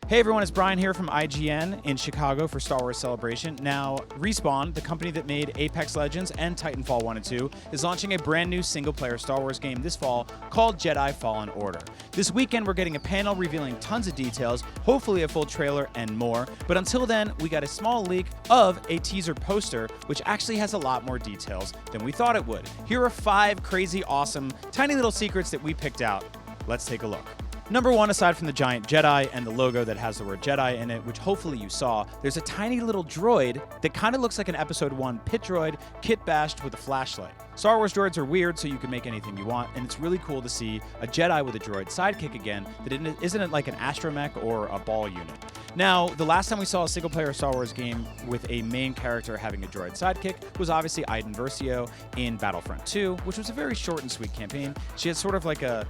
Hey everyone, it's Brian here from IGN in Chicago for Star Wars Celebration. Now, Respawn, the company that made Apex Legends and Titanfall 1 and 2, is launching a brand new single-player Star Wars game this fall called Jedi Fallen Order. This weekend, we're getting a panel revealing tons of details, hopefully a full trailer and more, but until then, we got a small leak of a teaser poster, which actually has a lot more details than we thought it would. Here are 5 crazy, awesome, tiny little secrets that we picked out. Let's take a look. Number 1, aside from the giant Jedi and the logo that has the word Jedi in it, which hopefully you saw, there's a tiny little droid that kind of looks like an Episode 1 pit droid, kit bashed with a flashlight. Star Wars droids are weird, so you can make anything you want, and it's really cool to see a Jedi with a droid sidekick again that isn't like an astromech or a ball unit. Now, the last time we saw a single-player Star Wars game with a main character having a droid sidekick was obviously Iden Versio in Battlefront 2, which was a very short and sweet campaign. She had sort of like a,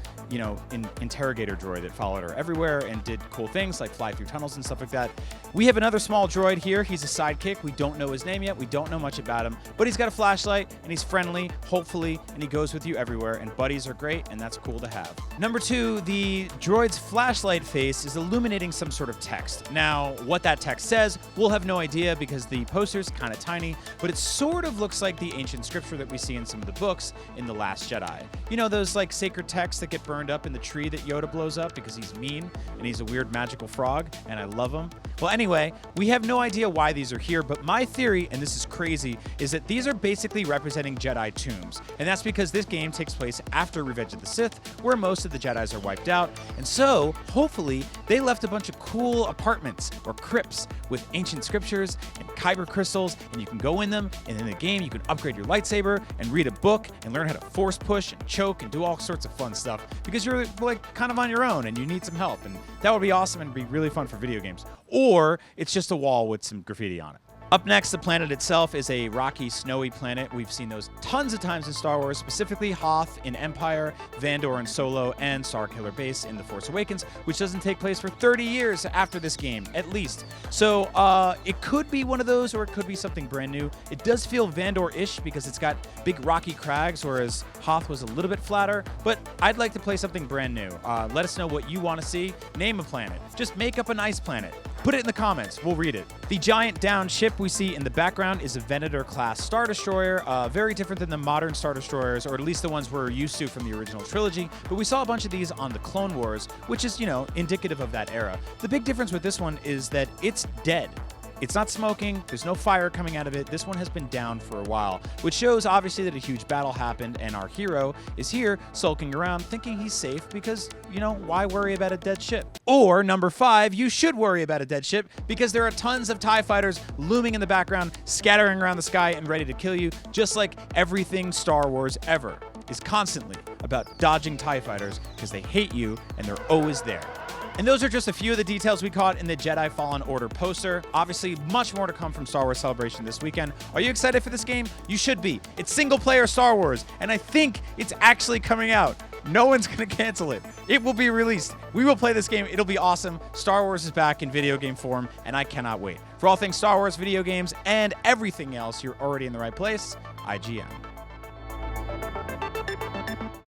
interrogator droid that followed her everywhere and did cool things like fly through tunnels and stuff like that. We have another small droid here. He's a sidekick. We don't know his name yet. We don't know much about him, but he's got a flashlight and he's friendly, hopefully, and he goes with you everywhere, and buddies are great, and that's cool to have. Number 2, the droid's flashlight face is illuminating some sort of text. Now, what that text says, we'll have no idea because the poster's kind of tiny, but it sort of looks like the ancient scripture that we see in some of the books in The Last Jedi. You know, those like sacred texts that get burned up in the tree that Yoda blows up because he's mean and he's a weird magical frog, and I love him. Well, anyway, we have no idea why these are here, but my theory, and this is crazy, is that these are basically representing Jedi tombs. And that's because this game takes place after Revenge of the Sith, where most of the Jedis are wiped out. And so, hopefully, they left a bunch of cool apartments or crypts with ancient scriptures and kyber crystals, and you can go in them, and in the game you can upgrade your lightsaber and read a book and learn how to force push and choke and do all sorts of fun stuff because you're like kind of on your own and you need some help, and that would be awesome and be really fun for video games. Or it's just a wall with some graffiti on it. Up next, the planet itself is a rocky, snowy planet. We've seen those tons of times in Star Wars, specifically Hoth in Empire, Vandor in Solo, and Starkiller Base in The Force Awakens, which doesn't take place for 30 years after this game, at least. So it could be one of those, or it could be something brand new. It does feel Vandor-ish because it's got big rocky crags, whereas Hoth was a little bit flatter, but I'd like to play something brand new. Let us know what you want to see. Name a planet. Just make up a nice planet. Put it in the comments. We'll read it. The giant downed ship we see in the background is a Venator-class Star Destroyer, very different than the modern Star Destroyers, or at least the ones we're used to from the original trilogy, but we saw a bunch of these on the Clone Wars, which is, indicative of that era. The big difference with this one is that it's dead. It's not smoking, there's no fire coming out of it. This one has been down for a while, which shows obviously that a huge battle happened and our hero is here sulking around thinking he's safe because, why worry about a dead ship? Or number 5, you should worry about a dead ship because there are tons of TIE fighters looming in the background, scattering around the sky and ready to kill you, just like everything Star Wars ever is constantly about dodging TIE fighters because they hate you and they're always there. And those are just a few of the details we caught in the Jedi Fallen Order poster. Obviously, much more to come from Star Wars Celebration this weekend. Are you excited for this game? You should be. It's single-player Star Wars, and I think it's actually coming out. No one's going to cancel it. It will be released. We will play this game. It'll be awesome. Star Wars is back in video game form, and I cannot wait. For all things Star Wars video games and everything else, you're already in the right place. IGN.